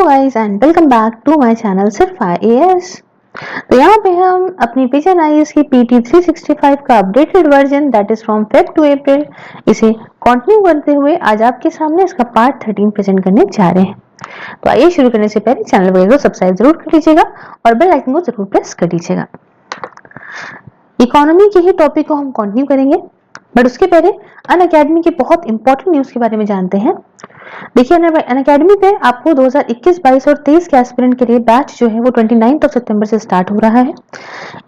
Guys and welcome back to my channel सिर्फ IAS. तो यहाँ पे हम अपनी विजन आईएएस की पीटी 365 का updated version that is from Feb to April इसे कंटिन्यू करते हुए आज आपके सामने इसका पार्ट 13 प्रेजेंट करने जा रहे हैं। तो आइए शुरू करने से पहले चैनल को सब्सक्राइब जरूर कर लीजिएगा और बेल आइकन को जरूर प्रेस कर दीजिएगा। इकोनॉमी के ही टॉपिक को हम कंटिन्यू करेंगे, बट उसके पहले अनअकैडमी के बहुत इंपॉर्टेंट न्यूज के बारे में जानते हैं। देखिए अनअकैडमी पे आपको 2021, 22 और 23 के एस्पिरेंट के लिए बैच जो है वो 29 सितंबर से स्टार्ट हो रहा है।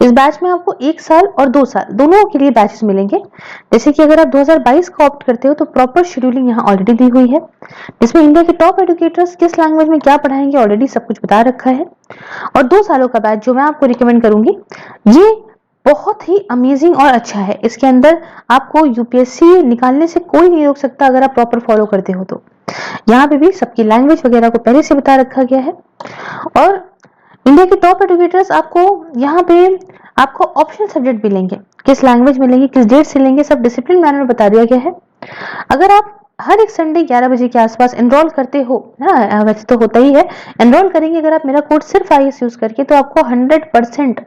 इस बैच में आपको 1 साल और 2 साल दोनों के लिए बैचेस मिलेंगे। जैसे कि अगर आप 2022 का ऑप्ट करते हो तो प्रॉपर शेड्यूलिंग यहाँ ऑलरेडी दी हुई है, जिसमें इंडिया के टॉप एजुकेटर्स किस लैंग्वेज में क्या पढ़ाएंगे ऑलरेडी सब कुछ बता रखा है। और 2 सालों का बैच जो मैं आपको रिकमेंड करूंगी ये बहुत ही अमेजिंग और अच्छा है। इसके अंदर आपको यूपीएससी निकालने से कोई नहीं रोक सकता अगर आप प्रॉपर फॉलो करते हो तो। यहाँ पे भी सबकी लैंग्वेज वगैरह को पहले से बता रखा गया है और इंडिया के टॉप एजुकेटर्स आपको यहाँ पे आपको ऑप्शनल सब्जेक्ट भी लेंगे, किस लैंग्वेज में लेंगे, किस डेट से लेंगे, सब डिसिप्लिन मैनर में बता दिया गया है। अगर आप हर एक संडे 11 बजे के आसपास एनरोल करते हो, वैसे तो होता ही है, एनरोल करेंगे अगर आप मेरा कोड सिर्फ आईएएस यूज करके तो आपको 100%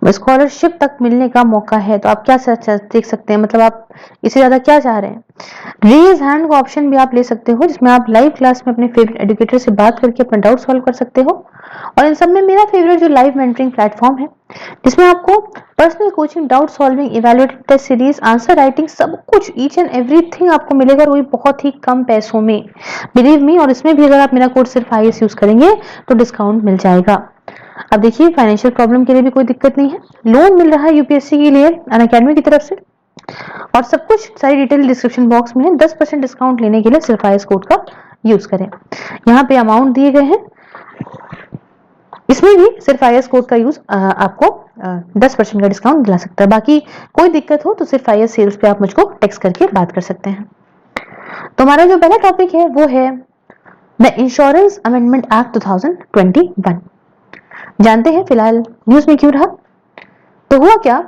स्कॉलरशिप तक मिलने का मौका है। तो आप क्या देख सकते हैं, मतलब आप इससे ज्यादा क्या चाह रहे हैं। रेज हैंड का ऑप्शन भी आप ले सकते हो जिसमें आप लाइव क्लास में अपने फेवरेट एजुकेटर से बात करके अपना डाउट सॉल्व कर सकते हो। और इन सब में मेरा फेवरेट जो लाइव मेंटरिंग प्लेटफॉर्म है जिसमें आपको personal coaching, doubt solving, evaluated test series, answer writing, सब कुछ ईच एंड एवरीथिंग आपको मिलेगा और वो बहुत ही कम पैसों में, बिलीव मी। और इसमें भी अगर आप मेरा कोड सिर्फ आईएएस यूज करेंगे तो डिस्काउंट मिल जाएगा। अब देखिए फाइनेंशियल प्रॉब्लम के लिए भी कोई दिक्कत नहीं है, लोन मिल रहा है यूपीएससी के लिए अनअकैडमी की तरफ से और सब कुछ सारी डिटेल डिस्क्रिप्शन बॉक्स में है। 10% डिस्काउंट लेने के लिए सिर्फ आईएएस कोड का यूज करें। यहाँ पे अमाउंट दिए गए हैं, इसमें भी सिर्फ आईएएस कोड का यूज आपको 10% का डिस्काउंट दिला सकता है। बाकी कोई दिक्कत हो तो सिर्फ आईएएस सेल्स पे आप मुझको टेक्स्ट करके बात कर सकते हैं। तो हमारा जो पहला टॉपिक है वो है द इंश्योरेंस अमेंडमेंट एक्ट 2021। जानते हैं फिलहाल न्यूज में क्यों रहा। तो हुआ क्या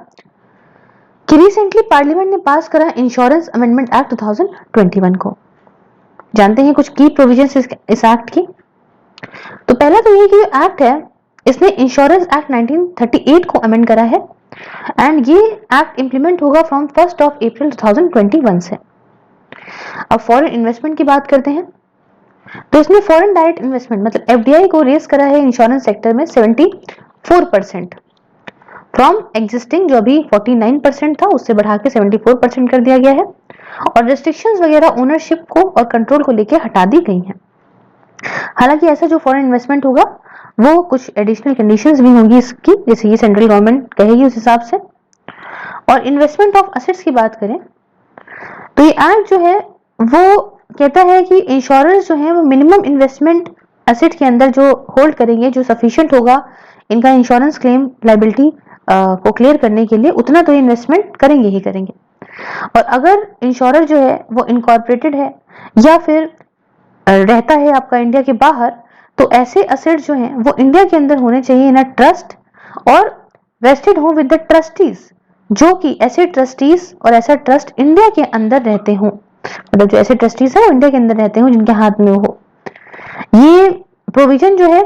कि रिसेंटली पार्लियामेंट ने पास करा इंश्योरेंस अमेंडमेंट एक्ट 2021 को। जानते हैं कुछ की प्रोविजंस इस एक्ट की। तो पहला तो ये कि एक्ट है इसने इंश्योरेंस एक्ट 1938 को अमेंड करा है एंड ये एक्ट इंप्लीमेंट होगा फ्रॉम 1 अप्रैल 2021 से। अब फॉरेन इन्वेस्टमेंट की बात करते हैं तो इसने फॉरेन डायरेक्ट इन्वेस्टमेंट मतलब एफडीआई को रेस करा है इंश्योरेंस सेक्टर में 74% फ्रॉम एग्जिस्टिंग जो अभी 49% था उससे बढ़ा के 74% कर दिया गया है। और रेस्ट्रिक्शंस वगैरह ओनरशिप को और कंट्रोल को लेकर हटा दी गई हैं। हालांकि ऐसा जो फॉरेन इन्वेस्टमेंट होगा वो कुछ एडिशनल कंडीशंस भी होंगी इसकी, जैसे ये सेंट्रल गवर्नमेंट कहेगी उस हिसाब से। और इन्वेस्टमेंट ऑफ असेट्स की बात करें तो ये एक्ट जो है वो कहता है कि इंश्योरेंस जो है वो मिनिमम इन्वेस्टमेंट एसेट के अंदर जो होल्ड करेंगे, जो सफिशिएंट होगा इनका इंश्योरेंस क्लेम लायबिलिटी को क्लियर करने के लिए, उतना तो इन्वेस्टमेंट करेंगे ही करेंगे। और अगर इंश्योरर जो है वो इनकॉर्पोरेटेड है या फिर रहता है आपका इंडिया के बाहर तो ऐसे असेट जो हैं वो इंडिया के अंदर होने चाहिए इन अ ट्रस्ट और वेस्टेड हो विद द ट्रस्टीज, जो कि ऐसे ट्रस्टीज और ऐसा ट्रस्ट इंडिया के अंदर रहते हों, मतलब जो ऐसे ट्रस्टीज हैं वो इंडिया के अंदर रहते हों जिनके हाथ में हो। ये प्रोविजन जो है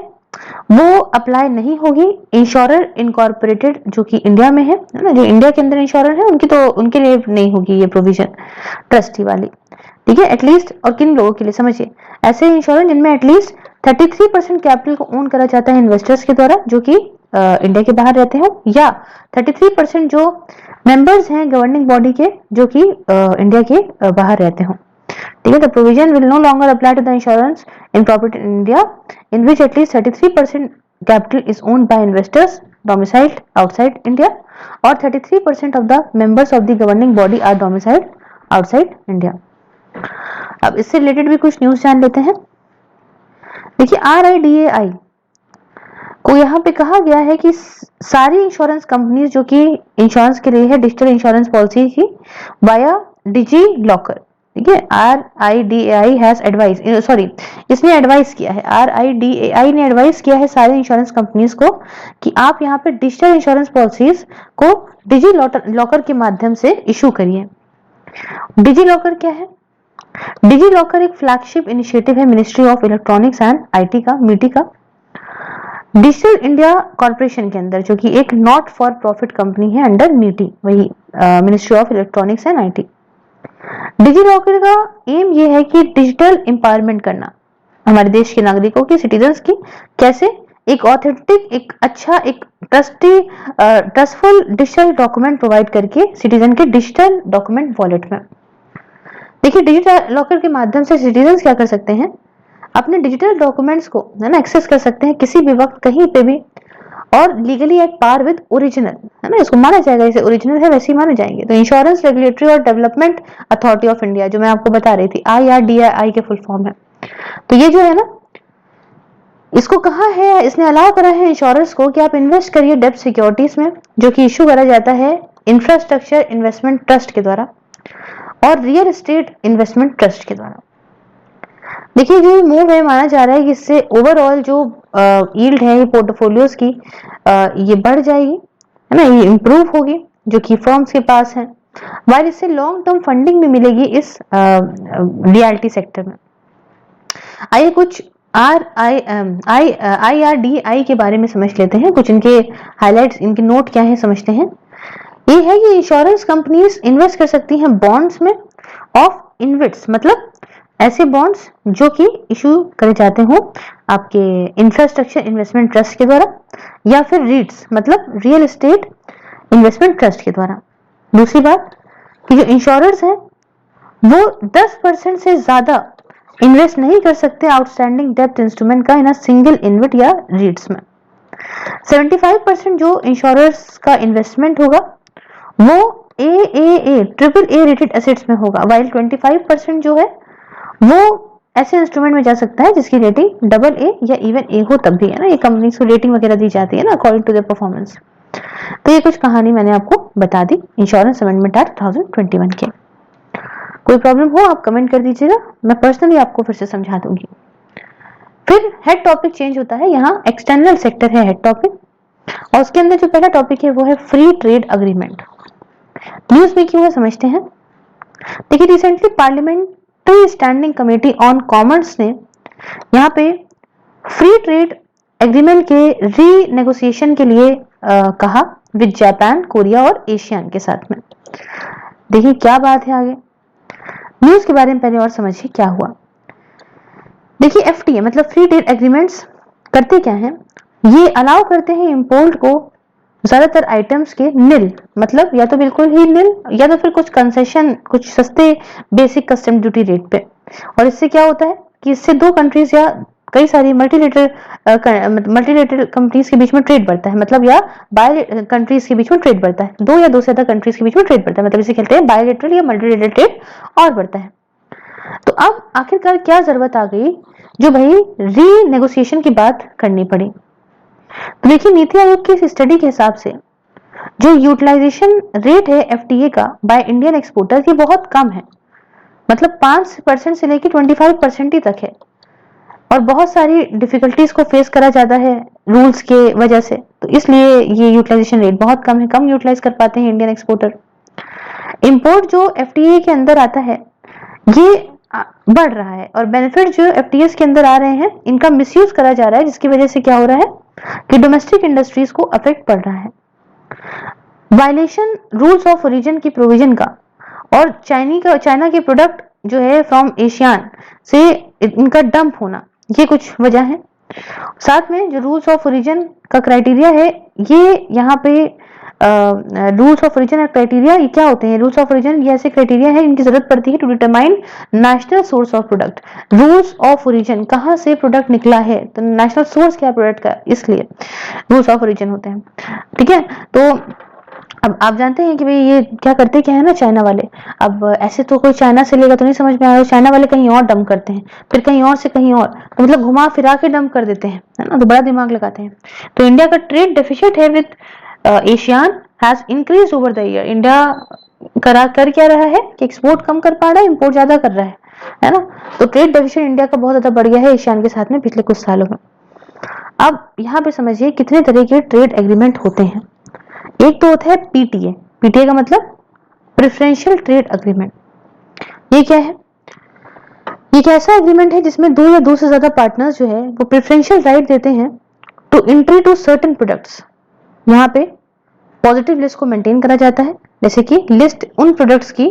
वो अप्लाई नहीं होगी इंश्योरर इनकॉर्पोरेटेड जो कि इंडिया में है ना, जो इंडिया के अंदर इंश्योरर है उनकी तो उनके लिए नहीं होगी ये प्रोविजन ट्रस्टी वाली, ठीक है। एटलीस्ट और किन लोगों के लिए समझिए, ऐसे इंश्योरेंस जिनमें एटलीस्ट 33% कैपिटल को ओन करा जाता है इन्वेस्टर्स के द्वारा जो कि इंडिया के बाहर रहते हो, या 33% जो मेंबर्स हैं गवर्निंग बॉडी के जो कि इंडिया के बाहर रहते हो, ठीक है। The provision will no longer apply to the insurance in property in India in which at least 33% capital is owned by investors domiciled outside India और 33% of the members of the governing body are domiciled outside India. अब इससे related भी कुछ news जान लेते हैं। देखिए RIDAI को यहाँ पे कहा गया है कि सारी इंश्योरेंस कंपनीज जो कि इंश्योरेंस के लिए है डिजिटल इंश्योरेंस पॉलिसी की वाया डिजी लॉकर, ठीक है। RIDAI हैज एडवाइस इसने एडवाइस किया है, RIDAI ने एडवाइस किया है सारे इंश्योरेंस कंपनीज को कि आप यहाँ पे डिजिटल इंश्योरेंस पॉलिसीज को डिजी लॉकर के माध्यम से इशू करिए। डिजी लॉकर क्या है? डिजी लॉकर एक फ्लैगशिप इनिशिएटिव है ministry of electronics and IT का, मीटी का, डिजिटल इंडिया कॉर्पोरेशन के अंदर, जो कि एक नॉट फॉर प्रॉफिट कंपनी है अंडर मीटी, वही ministry of electronics and IT. DigiLocker का एम ये है कि डिजिटल एम्पावरमेंट करना हमारे देश के नागरिकों की, सिटीजन्स की, कैसे एक ऑथेंटिक, एक अच्छा, एक ट्रस्टफुल डिजिटल डॉक्यूमेंट प्रोवाइड करके सिटीजन के डिजिटल डॉक्यूमेंट वॉलेट में। देखिए, डिजिटल लॉकर के माध्यम से सिटीजन्स क्या कर सकते हैं, अपने डिजिटल डॉक्यूमेंट्स को है ना एक्सेस कर सकते हैं किसी भी वक्त कहीं पे भी, और legally at par with original, है ना, इसको माना जाएगा, जैसे ओरिजिनल है वैसे ही माने जाएंगे। तो इंश्योरेंस रेगुलेटरी और डेवलपमेंट अथॉरिटी ऑफ इंडिया, जो मैं आपको बता रही थी, IRDAI के फुल फॉर्म है। तो ये जो है ना, इसको कहा है, इसने अलाउ करा है इंश्योरेंस को कि आप इन्वेस्ट करिए डेब्ट सिक्योरिटीज में, जो कि इशू करा जाता है इंफ्रास्ट्रक्चर इन्वेस्टमेंट ट्रस्ट के द्वारा और रियल एस्टेट इन्वेस्टमेंट ट्रस्ट के द्वारा। देखिए, जो मूव है, माना जा रहा है कि इससे ओवरऑल जो यील्ड है पोर्टफोलियोज की, ये बढ़ जाएगी, है ना, ये इंप्रूव होगी, जो कि फर्म्स के पास है, वाइल इससे लॉन्ग टर्म फंडिंग भी मिलेगी इस रियल्टी सेक्टर में। आइए कुछ IRDAI के बारे में समझ लेते हैं, कुछ इनके हाइलाइट्स, इनके नोट क्या है समझते हैं। ये है कि इंश्योरेंस कंपनीज इन्वेस्ट कर सकती हैं बॉन्ड्स में ऑफ इन्वेट्स, मतलब ऐसे बॉन्ड्स जो कि इशू करे जाते हो आपके इंफ्रास्ट्रक्चर इन्वेस्टमेंट ट्रस्ट के द्वारा, या फिर रीट्स, मतलब रियल एस्टेट इन्वेस्टमेंट ट्रस्ट के द्वारा। दूसरी बात कि जो इंश्योरर्स हैं वो 10% से ज्यादा इन्वेस्ट नहीं कर सकते आउटस्टैंडिंग डेब्ट इंस्ट्रूमेंट का इन अ सिंगल इन्वेट या रीट्स में। 75% जो इंश्योरर्स का इन्वेस्टमेंट होगा वो AAA triple A rated assets में होगा, वाइल 25% जो है वो ऐसे इंस्ट्रूमेंट में जा सकता है जिसकी रेटिंग AA या इवन A हो, तब भी, है ना, ये कंपनी को रेटिंग वगैरह दी जाती है ना अकॉर्डिंग टू देयर परफॉर्मेंस। तो ये कुछ कहानी मैंने आपको बता दी इंश्योरेंस अमेंडमेंट एक्ट 2021 के। कोई प्रॉब्लम हो आप कमेंट कर दीजिएगा, मैं पर्सनली आपको फिर से समझा दूंगी। फिर हेड टॉपिक चेंज होता है, यहाँ एक्सटर्नल सेक्टर है हेड टॉपिक, और उसके अंदर जो पहला टॉपिक है वो है फ्री ट्रेड अग्रीमेंट। न्यूज में क्यों है समझते हैं। देखिए, recently parliamentary standing committee on commerce ने यहाँ पे फ्री ट्रेड एग्रीमेंट के रीनेगोशिएशन के लिए कहा विद जापान, कोरिया और एशियन के साथ में। देखिए क्या बात है, आगे न्यूज के बारे में पहले और समझिए क्या हुआ। देखिए, FTA मतलब फ्री ट्रेड एग्रीमेंट्स करते क्या हैं, ये अलाउ करते हैं इंपोर्ट को ज्यादातर आइटम्स के निल, मतलब या तो बिल्कुल ही निल, या तो फिर कुछ कंसेशन, कुछ सस्ते बेसिक कस्टम ड्यूटी रेट पे। और इससे क्या होता है कि इससे दो कंट्रीज या कई सारी मल्टीलेटरल कंपनीज के बीच में ट्रेड बढ़ता है, मतलब या बाय कंट्रीज के बीच में ट्रेड बढ़ता है, दो या दो से ज्यादा कंट्रीज के बीच में ट्रेड बढ़ता है, मतलब इसे कहते हैं बायलेटरल या मल्टीलेटरल ट्रेड, और बढ़ता है। तो अब आखिरकार क्या जरूरत आ गई जो भाई रीनेगोशिएशन की बात करनी पड़ी। तो देखिए, नीति आयोग की इस स्टडी के हिसाब से जो यूटिलाइजेशन रेट है FTA का बाय इंडियन एक्सपोर्टर ये बहुत कम है, मतलब 5% से लेकर 25% ही तक है, और बहुत सारी डिफिकल्टीज को फेस करा जाता है रूल्स के वजह से, तो इसलिए ये यूटिलाइजेशन रेट बहुत कम है, कम यूटिलाइज कर पाते हैं इंडियन एक्सपोर्टर। इंपोर्ट जो FTA के अंदर आता है ये बढ़ रहा है, और बेनिफिट जो FTAs के अंदर आ रहे हैं इनका मिसयूज करा जा रहा है, जिसकी वजह से क्या हो रहा है कि डोमेस्टिक इंडस्ट्रीज को अफेक्ट पड़ रहा है। वायलेशन रूल्स ऑफ ओरिजिन की प्रोविजन का, और चाइना के प्रोडक्ट जो है फ्रॉम एशियन से इनका डंप होना, ये कुछ वजह है। साथ में जो रूल्स ऑफ ओरिजिन का क्राइटेरिया है, ये यहाँ पे रूल्स ऑफ ओरिजिन और क्राइटेरिया ये क्या होते हैं, रूल्स ऑफ ओरिजिन ये ऐसे क्राइटेरिया है इनकी जरूरत पड़ती है to determine national source of product. Rules of origin कहाँ से प्रोडक्ट निकला है, तो नेशनल सोर्स क्या है प्रोडक्ट का, इसलिए रूल्स ऑफ ओरिजिन होते हैं। ठीक है, तो अब आप जानते हैं कि भाई ये क्या करते क्या है ना चाइना वाले, अब ऐसे तो कोई चाइना से लेगा तो नहीं समझ में आएगा, चाइना वाले कहीं और डंप करते हैं, फिर कहीं और से कहीं और, तो मतलब घुमा फिरा के डंप कर देते हैं, है ना, तो बड़ा दिमाग लगाते हैं। तो इंडिया का ट्रेड डेफिसिट है with Asian has increase over the year. India कर क्या रहा है कि एक्सपोर्ट कम कर पा रहा है, इंपोर्ट ज्यादा कर रहा है ना, तो ट्रेड डेफिसिट इंडिया का बहुत ज्यादा बढ़ गया है एशियन के साथ में पिछले कुछ सालों में। अब यहाँ पे समझिए कितने तरह के ट्रेड एग्रीमेंट होते हैं। एक तो होता है PTA का मतलब प्रेफरेंशियल ट्रेड अग्रीमेंट। ये क्या है, ये एक ऐसा एग्रीमेंट है जिसमें 2 या 2 से ज्यादा पार्टनर्स जो है वो प्रेफरेंशियल राइट देते हैं to entry to certain products. यहाँ पे पॉजिटिव लिस्ट को मेंटेन करा जाता है, जैसे कि लिस्ट उन प्रोडक्ट्स की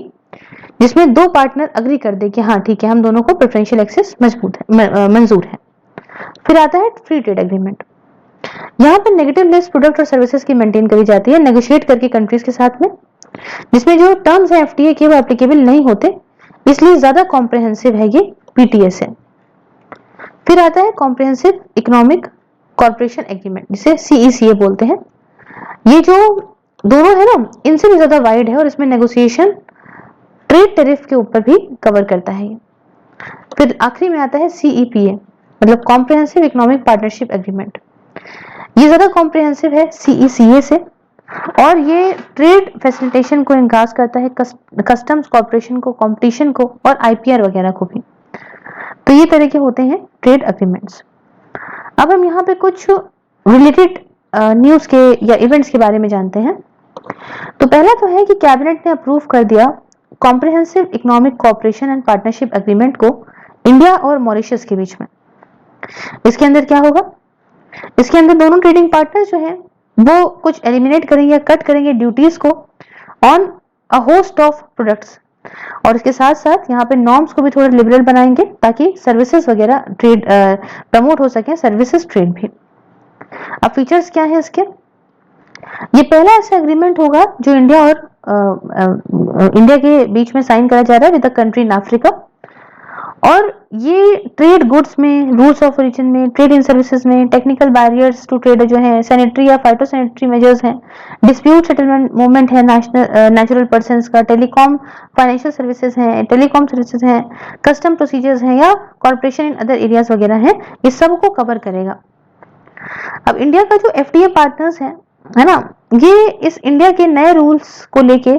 जिसमें 2 पार्टनर अग्री कर दे कि हाँ ठीक है, हम दोनों को प्रेफरेंशियल एक्सेस मंजूर है। फिर आता है फ्री ट्रेड एग्रीमेंट। यहाँ पे नेगेटिव लिस्ट प्रोडक्ट और सर्विसेज की मेंटेन करी जाती है नेगोशिएट करके कंट्रीज के साथ में, जिसमें जो टर्म्स है एफटीए के वो एप्लीकेबल नहीं होते, इसलिए ज्यादा कॉम्प्रिहेंसिव है ये पीटीएस है। फिर आता है कॉम्प्रिहेंसिव इकोनॉमिक कॉर्पोरेशन एग्रीमेंट, जिसे सीईसीए बोलते हैं। ये जो दोनों है ना, इनसे भी ज्यादा वाइड है और इसमें नेगोशिएशन ट्रेड टैरिफ के ऊपर भी कवर करता है। फिर आखिरी में आता है सीईपीए, मतलब कॉम्प्रिहेंसिव इकोनॉमिक पार्टनरशिप एग्रीमेंट। ये ज्यादा कॉम्प्रिहेंसिव है सीईसीए से और ये ट्रेड फैसिलिटेशन को एनहांस करता है, कस्टम्स कॉर्पोरेशन को, कंपटीशन को और आईपीआर वगैरह को भी। तो ये तरह के होते हैं ट्रेड एग्रीमेंट्स। अब हम यहाँ पे कुछ रिलेटेड न्यूज के या इवेंट्स के बारे में जानते हैं। तो पहला तो है कि कैबिनेट ने अप्रूव कर दिया comprehensive economic cooperation and partnership agreement को इंडिया और मॉरिशस के बीच में। इसके अंदर क्या होगा, इसके अंदर दोनों ट्रेडिंग पार्टनर्स जो हैं वो कुछ एलिमिनेट करेंगे या कट करेंगे ड्यूटीज को on a host of products, और इसके साथ साथ यहाँ पे नॉर्म्स को भी थोड़ा लिबरल बनाएंगे ताकि सर्विसेज वगैरह ट्रेड प्रमोट हो सके, सर्विसेज ट्रेड भी। अब फीचर्स क्या है इसके, ये पहला ऐसा एग्रीमेंट होगा जो इंडिया और इंडिया के बीच में साइन करा जा रहा है with the country in Africa, और ये ट्रेड गुड्स में, रूल्स ऑफ ओरिजिन में, ट्रेड इन सर्विसेज में, टेक्निकल बैरियर्स टू ट्रेड जो है, सैनिटरी या फाइटोसैनिटरी मेजर्स हैं, डिस्प्यूट सेटलमेंट मूवमेंट है नेचुरल पर्सन्स का, टेलीकॉम फाइनेंशियल सर्विसेज हैं, टेलीकॉम सर्विसेज हैं, कस्टम प्रोसीजर्स हैं या कॉर्पोरेशन इन अदर एरियाज वगैरह हैं, इस सब को कवर करेगा। अब इंडिया का जो एफटीए पार्टनर्स है ना, ये इस इंडिया के नए रूल्स को लेके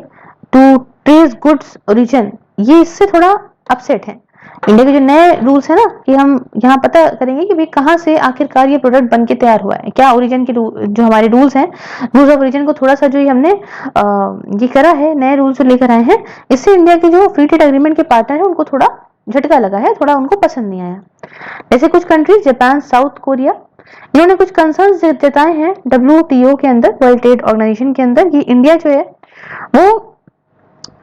टू ट्रेस गुड्स ओरिजिन, ये इससे थोड़ा अपसेट है। इंडिया के जो नए रूल्स है ना कि हम यहाँ पता करेंगे कि भाई कहाँ से आखिरकार ये प्रोडक्ट बन के तैयार हुआ है, क्या ओरिजिन के जो हमारे रूल्स हैं, रूल्स ऑफ ओरिजिन को थोड़ा सा जो हमने ये करा है, नए रूल्स लेकर आए हैं, इससे इंडिया के जो फ्री ट्रेड एग्रीमेंट के पार्टनर है उनको थोड़ा झटका लगा है, थोड़ा उनको पसंद नहीं आया। जैसे कुछ कंट्रीज जापान, साउथ कोरिया, इन्होंने कुछ कंसर्न्स जताए हैं WTO के अंदर, वर्ल्ड ट्रेड ऑर्गेनाइजेशन के अंदर, कि इंडिया जो है वो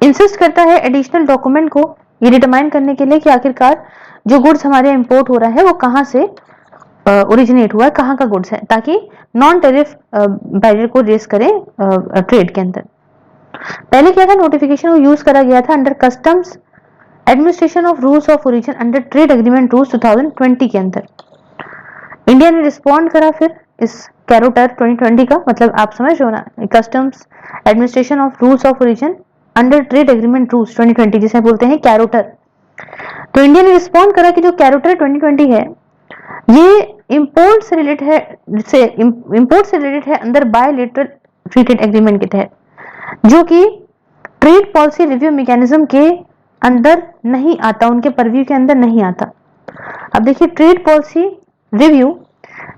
इंसिस्ट करता है एडिशनल डॉक्यूमेंट को ये डिटरमाइन करने के लिए कि आखिरकार जो गुड्स हमारे इंपोर्ट हो रहा है वो कहाँ से ओरिजिनेट हुआ है, कहाँ का गुड्स है, ताकि नॉन टेरिफ बैरियर को रेस करें ट्रेड के अंदर। पहले क्या था, नोटिफिकेशन को यूज करा गया था under customs administration of rules of origin under trade agreement rules 2020 के अंदर। इंडिया ने रिस्पॉन्ड करा फिर इस कैरोटर 2020 का, मतलब आप समझ रहे हो ना, customs administration of rules of origin under trade agreement rules 2020 जिसे बोलते हैं कैरोटर। तो इंडिया ने रिस्पॉन्ड करा कि जो कैरोटर 2020 है ये इंपोर्ट से रिलेटेड है अंदर बायलैटरल फ्री ट्रेड एग्रीमेंट के तहत, जो कि ट्रेड पॉलिसी रिव्यू मैकेनिज्म के अंदर नहीं आता, उनके परव्यू के अंदर नहीं आता। अब देखिए, ट्रेड पॉलिसी रिव्यू,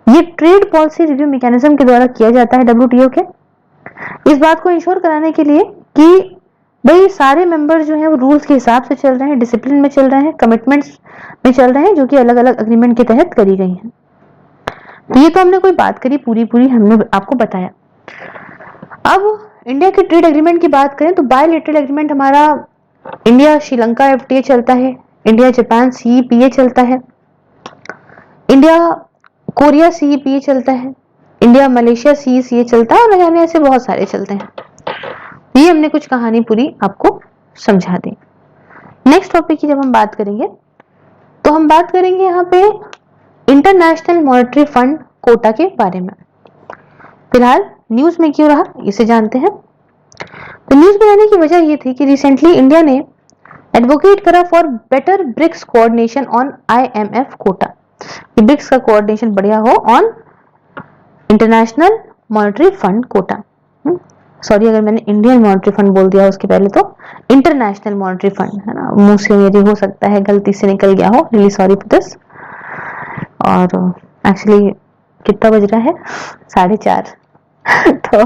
ये ट्रेड पॉलिसी रिव्यू मैकेनिज्म के द्वारा किया जाता है WTO के, इस बात को इंश्योर कराने के लिए कि भाई सारे मेंबर्स जो हैं वो रूल्स के हिसाब से चल रहे हैं, डिसिप्लिन में चल रहे हैं, कमिटमेंट्स में चल रहे हैं, जो कि अलग अलग एग्रीमेंट के तहत करी गई हैं। तो ये तो हमने कोई बात करी, पूरी हमने आपको बताया। अब इंडिया के ट्रेड एग्रीमेंट की बात करें तो बायलैटरल एग्रीमेंट हमारा इंडिया श्रीलंका FTA चलता है, इंडिया जापान CEPA चलता है, इंडिया कोरिया CEPA चलता है, इंडिया मलेशिया CECA चलता है, और न जाने ऐसे बहुत सारे चलते हैं। ये हमने कुछ कहानी पूरी आपको समझा दी। नेक्स्ट टॉपिक की जब हम बात करेंगे तो हम बात करेंगे यहाँ पे इंटरनेशनल मॉनेटरी फंड कोटा के बारे में। फिलहाल न्यूज में क्यों रहा इसे जानते हैं। तो न्यूज में आने की वजह ये थी कि रिसेंटली इंडिया ने एडवोकेट करा for better BRICS coordination on IMF quota, BRICS का कोऑर्डिनेशन बढ़िया हो on international monetary fund quota. Sorry अगर मैंने इंडियन मॉनेटरी फंड बोल दिया उसके पहले, तो इंटरनेशनल मॉनेटरी फंड है ना, मुंह से मेरी हो सकता है गलती से निकल गया हो, रियली सॉरी फॉर दिस। और एक्चुअली कितना बज रहा है, 4:30 तो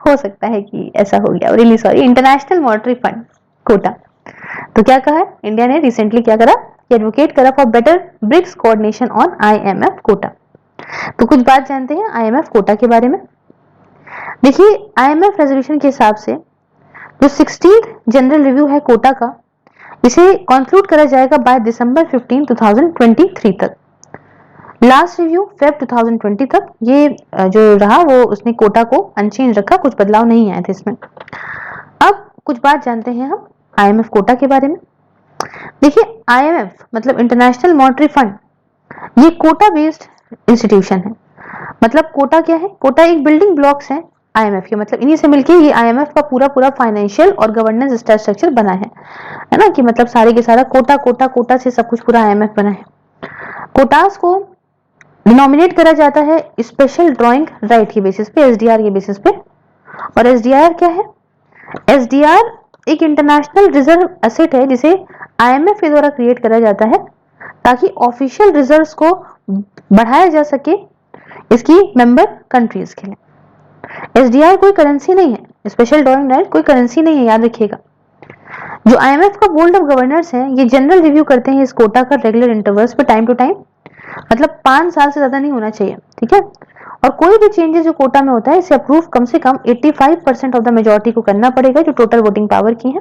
हो सकता है कि ऐसा हो गया, really sorry. International monetary fund quota, तो क्या कहा है इंडिया ने रिसेंटली, क्या करा, ये एडवोकेट करा for better BRICS coordination on IMF quota. तो कुछ बात जानते हैं IMF कोटा के बारे में। देखिए IMF रेजोल्यूशन के हिसाब से जो 16th जनरल रिव्यू है कोटा का, इसे कंक्लूड करा जाएगा बाय दिसंबर 15, 2023 तक। लास्ट रिव्यू फेब 2020 तक ये जो रहा वो उसने कोटा को अनचेंज रखा, कुछ बदलाव नहीं आए थे इसमें। अब कुछ बात जानते हैं हम IMF कोटा के बारे में। देखिए IMF मतलब इंटरनेशनल मॉनेटरी फंड, ये कोटा बेस्ड इंस्टीट्यूशन है। मतलब कोटा क्या है? कोटा एक बिल्डिंग ब्लॉक्स है IMF के, मतलब इन्हीं से मिलके ये IMF का पूरा फाइनेंशियल और गवर्नेंस स्ट्रक्चर बना है ना, कि मतलब सारे के सारा कोटा कोटा कोटा से सब कुछ पूरा IMF बना है। कोटास को डिनोमिनेट करा जाता है स्पेशल ड्राइंग राइट के बेसिस पे, SDR के बेसिस पे। और SDR क्या है? SDR एक इंटरनेशनल रिजर्व एसेट है जिसे IMF के द्वारा क्रिएट करा जाता है ताकि ऑफिशियल रिजर्व्स को बढ़ाया जा सके इसकी मेंबर कंट्रीज के लिए। SDR कोई करेंसी नहीं है, स्पेशल ड्राइंग राइट कोई करेंसी नहीं है, याद रखिएगा। जो IMF का बोर्ड ऑफ गवर्नर्स है ये जनरल रिव्यू करते हैं इस कोटा का रेगुलर इंटरवल्स पे, टाइम टू टाइम, मतलब 5 साल से ज्यादा नहीं होना चाहिए, ठीक है। और कोई भी चेंजेस जो कोटा में होता है इसे अप्रूव कम से कम 85% ऑफ द मेजोरिटी को करना पड़ेगा जो टोटल वोटिंग पावर की है।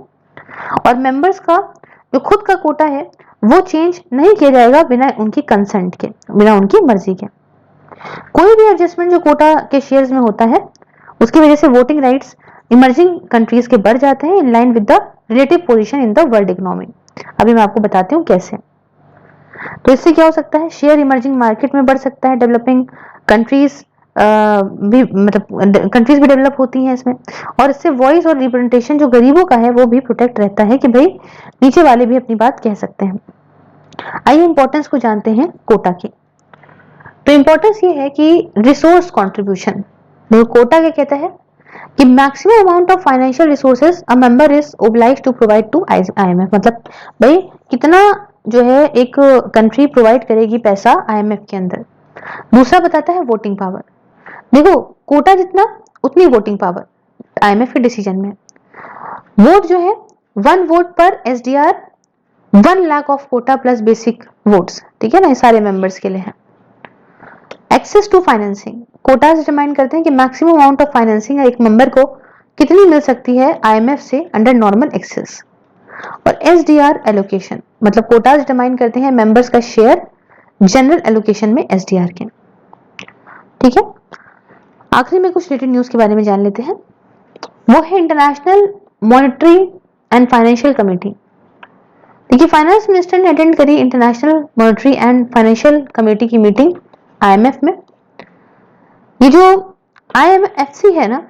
और मेंबर्स का जो खुद का कोटा है वो चेंज नहीं किया जाएगा बिना उनकी कंसेंट के, बिना उनकी मर्जी के। कोई भी एडजस्टमेंट जो कोटा के शेयर्स में होता है उसकी वजह से वोटिंग राइट्स इमर्जिंग कंट्रीज के बढ़ जाते हैं in line with the relative position in the world economy. अभी मैं आपको बताती हूँ कैसे। तो इससे क्या हो सकता है? शेयर इमर्जिंग मार्केट में बढ़ सकता है, डेवलपिंग कंट्रीज भी मतलब कंट्रीज भी डेवलप होती हैं इसमें। और इससे वॉइस और रिप्रेजेंटेशन जो गरीबों का है वो भी प्रोटेक्ट रहता है कि भाई नीचे वाले भी अपनी बात कह सकते हैं। आइए इंपॉर्टेंस को जानते हैं कोटा की। तो इंपॉर्टेंस ये है कि रिसोर्स कंट्रीब्यूशन, देखो कोटा क्या कहता है कि maximum amount of financial resources a member is obliged to provide to IMF। मतलब भाई कितना जो है एक कंट्री प्रोवाइड करेगी पैसा IMF के अंदर। दूसरा बताता है वोटिंग पावर, देखो कोटा जितना उतनी वोटिंग पावर IMF के डिसीजन में। वोट जो है 1 वोट पर SDR 1 lakh of quota plus basic votes, ठीक है ना, ये सारे मेंबर्स के लिए है। Access to financing, quota determine करते हैं कि मैक्सिमम अमाउंट ऑफ फाइनेंसिंग एक मेंबर को कितनी मिल सकती है IMF से अंडर नॉर्मल एक्सेस। और SDR एलोकेशन, मतलब कोटा डिटरमाइन करते हैं मेंबर्स का शेयर जनरल एलोकेशन में SDR के, ठीक है। आखिरी में कुछ रिलेटेड न्यूज के बारे में जान लेते हैं, वो है international monetary and financial committee. देखिए फाइनेंस मिनिस्टर ने अटेंड करी international monetary and financial committee की मीटिंग IMF में। ये जो IMFC है ना,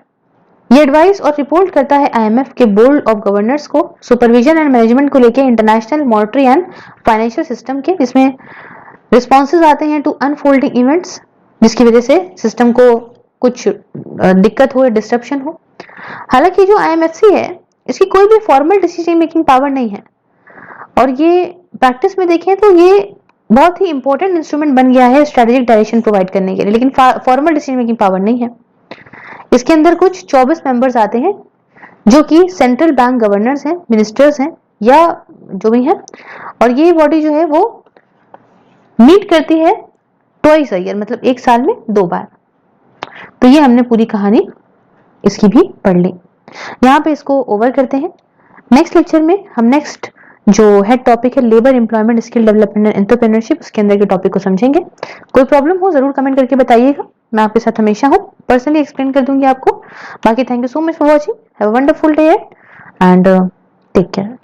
ये एडवाइस और रिपोर्ट करता है IMF के बोर्ड ऑफ गवर्नर्स को सुपरविजन एंड मैनेजमेंट को लेके international monetary and financial system के, जिसमें रिस्पॉन्सेज आते हैं टू अनफोल्डिंग इवेंट्स जिसकी वजह से सिस्टम को कुछ दिक्कत हो या डिस्ट्रप्शन हो। हालांकि जो IMFC है इसकी कोई भी फॉर्मल डिसीजन मेकिंग पावर नहीं है, और ये प्रैक्टिस में देखें तो ये बहुत ही इंपॉर्टेंट इंस्ट्रूमेंट बन गया है स्ट्रेटेजिक डायरेक्शन प्रोवाइड करने के लिए, लेकिन फॉर्मल डिसीजन मेकिंग पावर नहीं है। इसके अंदर कुछ 24 मेंबर्स आते हैं जो कि सेंट्रल बैंक गवर्नर्स हैं, मिनिस्टर्स हैं या जो भी हैं, और ये बॉडी जो है वो मीट करती है ट्वाइस अ ईयर, मतलब एक साल में 2 बार। तो ये हमने पूरी कहानी इसकी भी पढ़ ली, यहाँ पे इसको ओवर करते हैं। नेक्स्ट लेक्चर में हम नेक्स्ट जो है टॉपिक है labour employment skill development and entrepreneurship, उसके अंदर के टॉपिक को समझेंगे। कोई प्रॉब्लम हो जरूर कमेंट करके बताइएगा, मैं आपके साथ हमेशा हूँ, पर्सनली एक्सप्लेन कर दूंगी आपको। बाकी thank you so much for watching, have a wonderful day and take care.